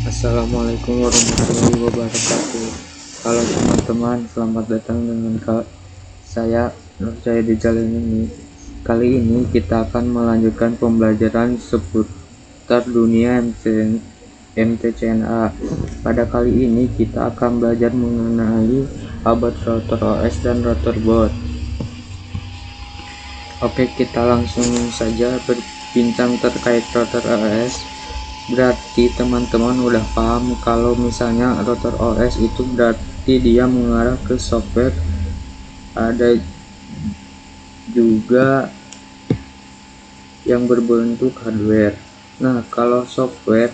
Assalamualaikum warahmatullahi wabarakatuh. Halo teman-teman, selamat datang dengan saya Nur Jayadi ini. Kali ini kita akan melanjutkan pembelajaran seputar dunia MTCNA. Pada kali ini kita akan belajar mengenai abad rotor OS dan rotor board. Oke, kita langsung saja berbincang terkait rotor OS. Berarti teman-teman udah paham kalau misalnya rotor OS itu berarti dia mengarah ke software. Ada juga yang berbentuk hardware. Nah, kalau software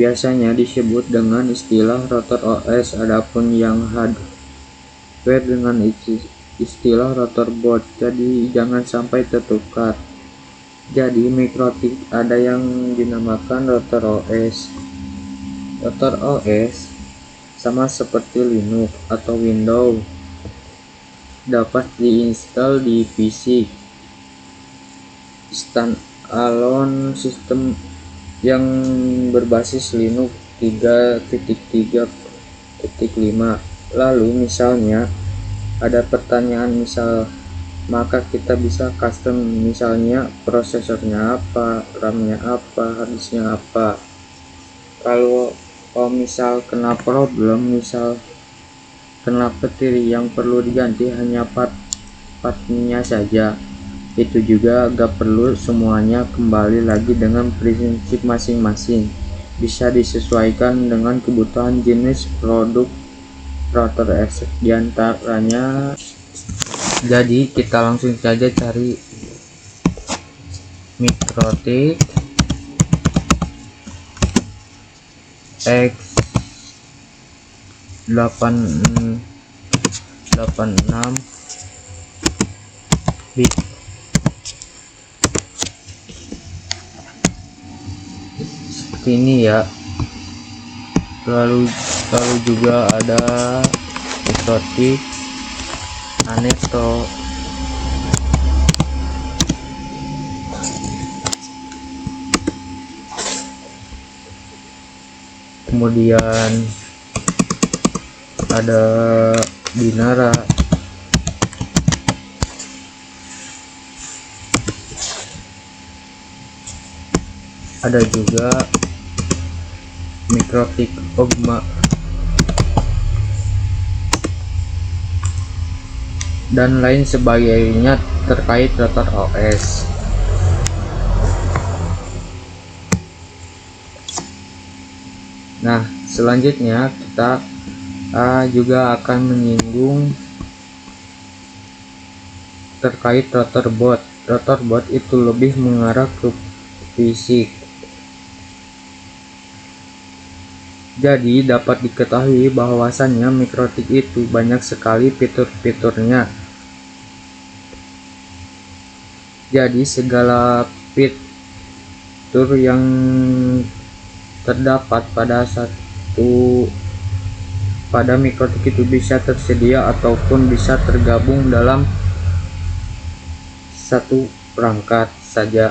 biasanya disebut dengan istilah rotor OS, adapun yang hardware dengan istilah rotor board. Jadi jangan sampai tertukar. Jadi mikrotik ada yang dinamakan rotor OS. Rotor OS sama seperti Linux atau Windows, dapat diinstal di PC standalone sistem yang berbasis Linux 3.3.5. Lalu misalnya ada pertanyaan maka kita bisa custom, misalnya prosesornya apa, RAM-nya apa, harddisknya apa. Kalau misal kena problem, misal kena petir yang perlu diganti hanya part-partnya saja, itu juga gak perlu semuanya, kembali lagi dengan prinsip masing-masing, bisa disesuaikan dengan kebutuhan jenis produk rotor OS diantaranya. Jadi kita langsung saja cari mikrotik X886 bit. Seperti ini ya. Lalu juga ada mikrotik Aneto, kemudian ada Binara, ada juga mikrotik Ogma, dan lain sebagainya terkait rotor OS. Nah, selanjutnya kita juga akan menyinggung terkait rotor board. Rotor board itu lebih mengarah ke fisik. Jadi dapat diketahui bahwasannya mikrotik itu banyak sekali fitur-fiturnya. Jadi segala fitur yang terdapat pada mikrotik itu bisa tersedia ataupun bisa tergabung dalam satu perangkat saja.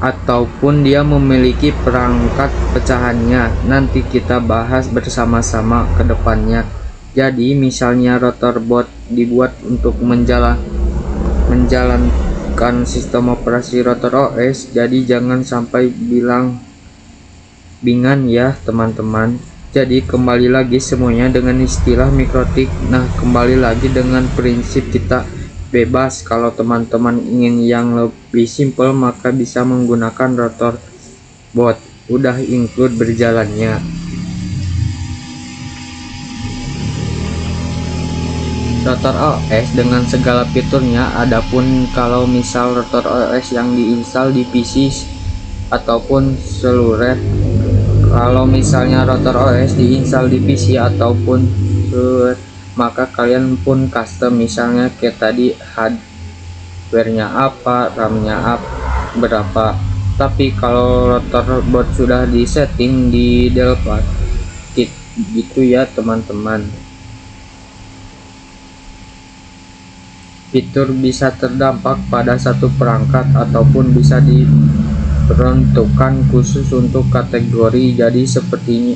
Ataupun dia memiliki perangkat pecahannya. Nanti kita bahas bersama-sama ke depannya. Jadi misalnya rotor board dibuat untuk menjalankan sistem operasi rotor OS, jadi jangan sampai bingung ya teman-teman. Jadi kembali lagi semuanya dengan istilah mikrotik. Nah, kembali lagi dengan prinsip kita bebas. Kalau teman-teman ingin yang lebih simple, maka bisa menggunakan rotor board, udah include berjalannya. Rotor OS dengan segala fiturnya. Adapun kalau misal rotor OS yang diinstal di PC ataupun seluruh, kalau misalnya rotor OS diinstal di PC ataupun seluruh, maka kalian pun custom, misalnya kayak tadi hardware-nya apa, RAM-nya berapa. Tapi kalau rotor board sudah disetting di Delphi kit gitu ya teman-teman. fitur bisa terdampak pada satu perangkat ataupun bisa diperuntukkan khusus untuk kategori. Jadi sepertinya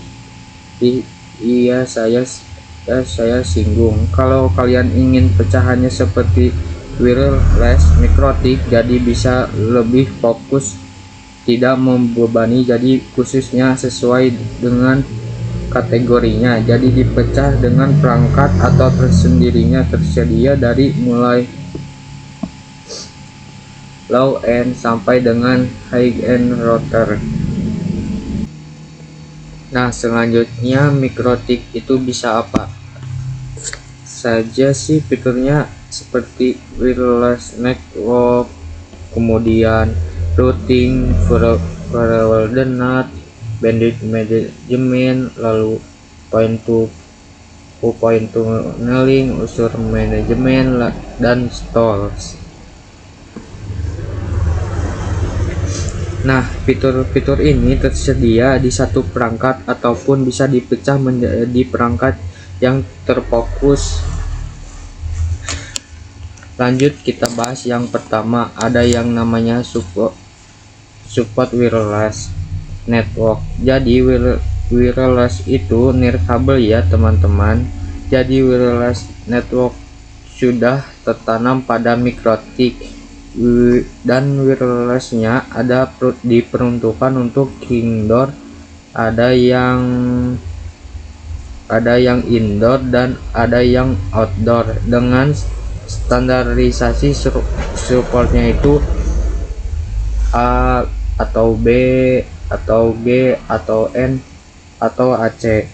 saya singgung. Kalau kalian ingin pecahannya seperti wireless mikrotik, jadi bisa lebih fokus, tidak membebani, jadi khususnya sesuai dengan kategorinya. Jadi dipecah dengan perangkat atau tersendirinya tersedia dari mulai low end sampai dengan high end router. Nah, selanjutnya mikrotik itu bisa apa saja sih fiturnya, seperti wireless network, kemudian routing, coordinate, bandwidth management, lalu point to tunneling, user management, dan stalls. Nah, fitur-fitur ini tersedia di satu perangkat ataupun bisa dipecah menjadi perangkat yang terfokus. Lanjut kita bahas yang pertama, ada yang namanya support wireless network. Jadi wireless itu nirkabel ya teman-teman. Jadi wireless network sudah tertanam pada mikrotik, dan wirelessnya diperuntukkan untuk indoor, ada yang indoor dan ada yang outdoor. Dengan standarisasi supportnya itu A atau B atau G atau N atau AC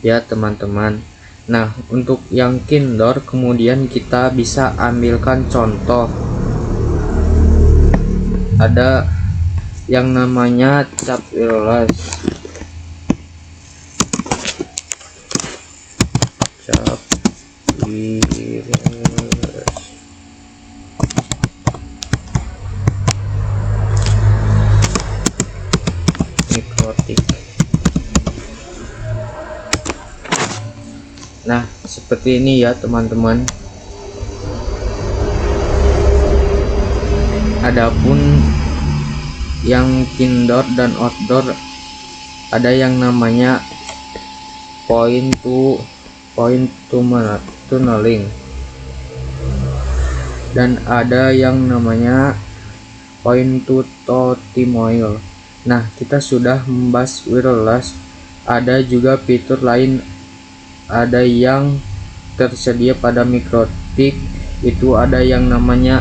ya teman-teman. Nah, untuk yang indoor kemudian kita bisa ambilkan contoh, ada yang namanya cap wireless. Cap wireless mikrotik. Nah, seperti ini ya teman-teman. Adapun yang indoor dan outdoor, ada yang namanya point to tunneling, dan ada yang namanya point to totimoil. Nah, kita sudah membahas wireless. Ada juga fitur lain, ada yang tersedia pada mikrotik, itu ada yang namanya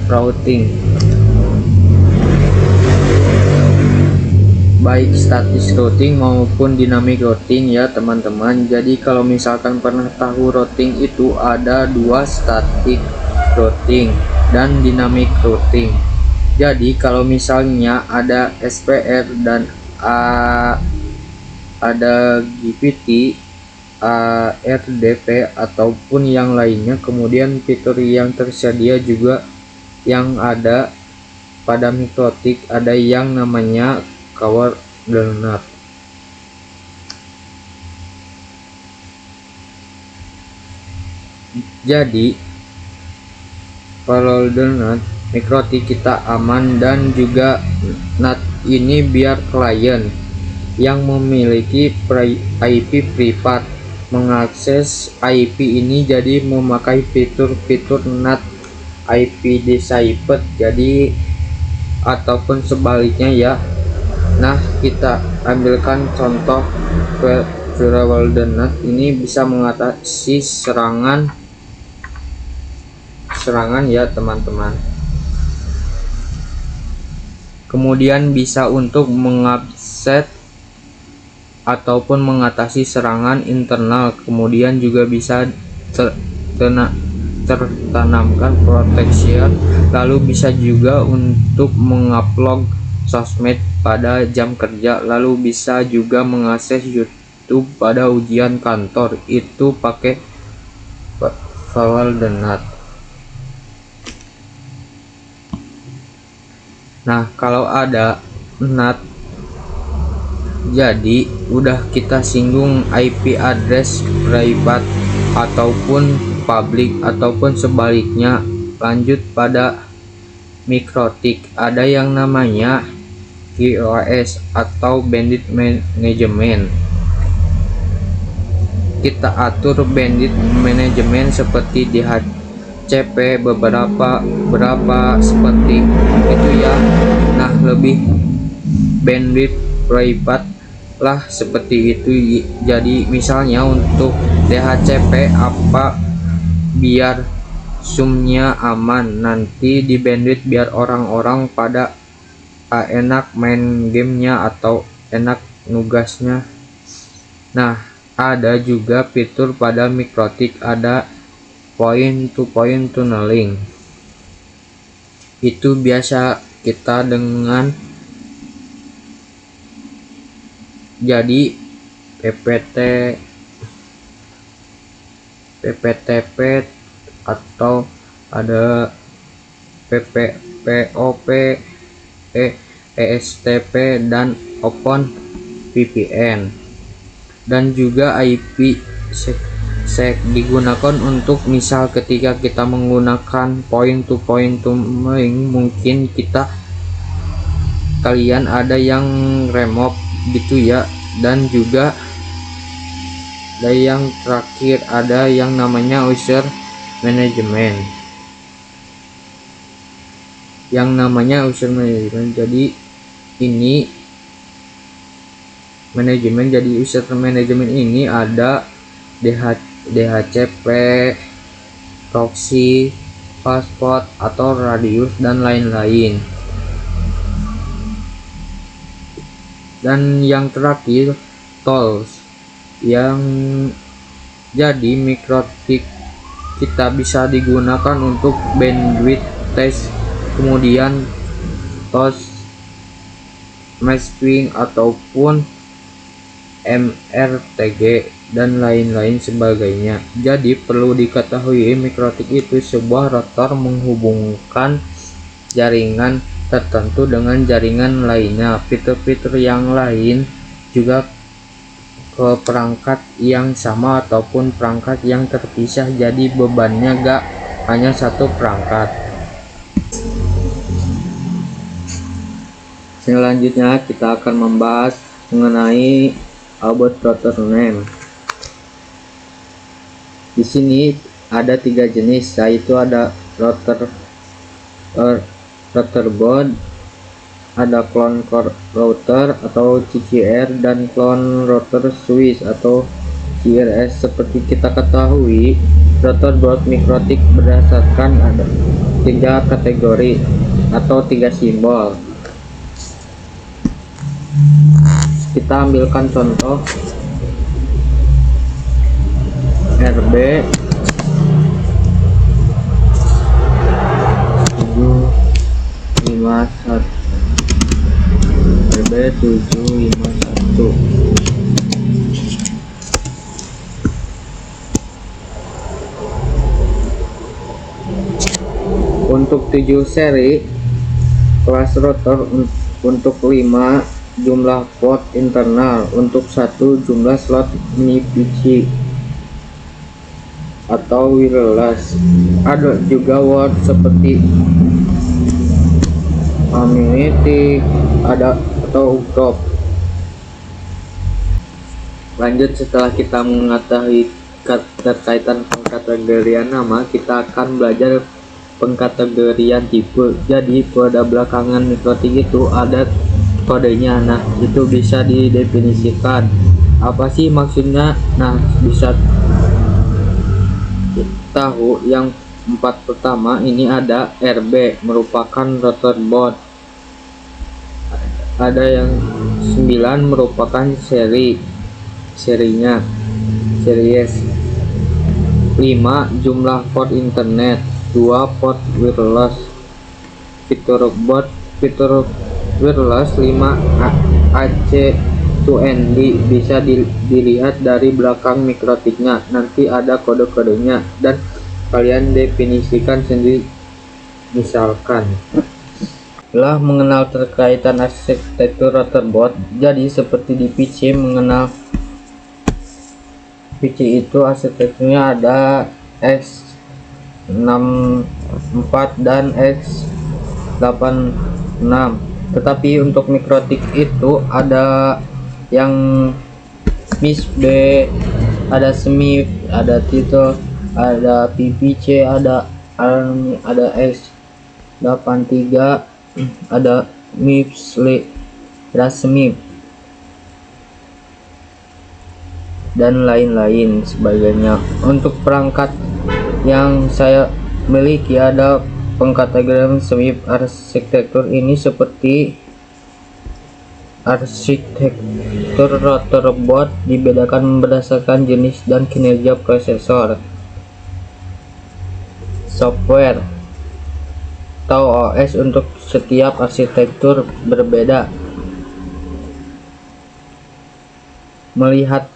routing, baik statis routing maupun dynamic routing ya teman-teman. Jadi kalau misalkan pernah tahu routing itu ada dua, static routing dan dynamic routing. Jadi kalau misalnya ada SPR dan ada GPT, RDP ataupun yang lainnya, kemudian fitur yang tersedia juga yang ada pada mikrotik, ada yang namanya coordinate. Jadi coordinate mikrotik kita aman, dan juga NAT ini biar klien yang memiliki IP privat mengakses IP ini, jadi memakai fitur-fitur NAT IP deciphered, jadi ataupun sebaliknya ya. Nah, kita ambilkan contoh coordinate ini bisa mengatasi serangan ya teman-teman. Kemudian bisa untuk mengupset ataupun mengatasi serangan internal, kemudian juga bisa tertanamkan protection, lalu bisa juga untuk mengupload sosmed pada jam kerja, lalu bisa juga mengakses YouTube pada ujian kantor, itu pakai coordinate. Nah, kalau ada NAT, jadi udah kita singgung IP address private ataupun publik ataupun sebaliknya. Lanjut pada mikrotik, ada yang namanya QoS atau bandwidth management. Kita atur bandwidth management seperti DHCP berapa seperti itu ya. Nah, lebih bandwidth private lah seperti itu. Jadi misalnya untuk DHCP apa, biar zoomnya aman, nanti di bandwidth biar orang-orang pada enak main gamenya atau enak nugasnya. Nah, ada juga fitur pada mikrotik, ada point to point tunneling. Itu biasa kita dengan jadi PPTP atau ada POP, ESTP dan Open VPN, dan juga IPsec digunakan untuk misal ketika kita menggunakan point to point tunneling, mungkin kalian ada yang remove gitu ya. Dan juga ada yang terakhir, ada yang namanya user management. Jadi ini manajemen, jadi user management ini ada DHCP, proxy, passport atau radius dan lain-lain. Dan yang terakhir tools, yang jadi mikrotik kita bisa digunakan untuk bandwidth test, kemudian tools mapping ataupun MRTG dan lain-lain sebagainya. Jadi perlu diketahui mikrotik itu sebuah router menghubungkan jaringan tertentu dengan jaringan lainnya. Fitur-fitur yang lain juga ke perangkat yang sama ataupun perangkat yang terpisah, jadi bebannya gak hanya satu perangkat. Selanjutnya kita akan membahas mengenai about router name. Di sini ada 3 jenis, yaitu ada router board, ada clone router atau CCR, dan clone router switch atau CRS. Seperti kita ketahui, router board mikrotik berdasarkan ada 3 kategori atau 3 simbol. Kita ambilkan contoh RB 751, RB 751. Untuk 7 seri kelas router, untuk 5 jumlah port internal, untuk 1 jumlah slot mini PC atau wireless. Ada juga word seperti community, ada atau group. Lanjut, setelah kita mengetahui keterkaitan pengkategorian nama, kita akan belajar pengkategorian tipe. Jadi pada belakangan mikrotik itu ada kodenya. Nah, itu bisa didefinisikan apa sih maksudnya. Nah, bisa tahu yang 4 pertama ini ada RB, merupakan router board. Ada yang 9 merupakan serinya, series. 5 jumlah port internet, 2 port wireless. Fitur board, fitur wireless 5 AC2ND, bisa dilihat dari belakang mikrotiknya. Nanti ada kode-kodenya dan kalian definisikan sendiri. Misalkan telah mengenal terkaitan arsitektur router board. Jadi seperti di PC, mengenal PC itu arsitekturnya ada X64 dan X86. Tetapi untuk mikrotik itu ada yang MIS B, ada SMIP, ada Tito, ada PPC, ada ARMY, ada X83, ada MIPS, ada SMIP, dan lain-lain sebagainya. Untuk perangkat yang saya miliki ada pengkategorian SMIP. Arsitektur ini seperti arsitektur rotor board dibedakan berdasarkan jenis dan kinerja prosesor, software atau OS. Untuk setiap arsitektur berbeda. Melihat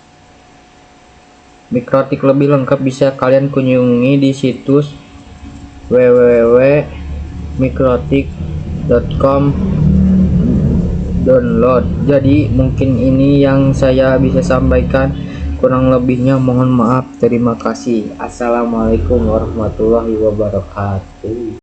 mikrotik lebih lengkap bisa kalian kunjungi di situs www.mikrotik.com download. Jadi mungkin ini yang saya bisa sampaikan, kurang lebihnya mohon maaf. Terima kasih. Assalamualaikum warahmatullahi wabarakatuh.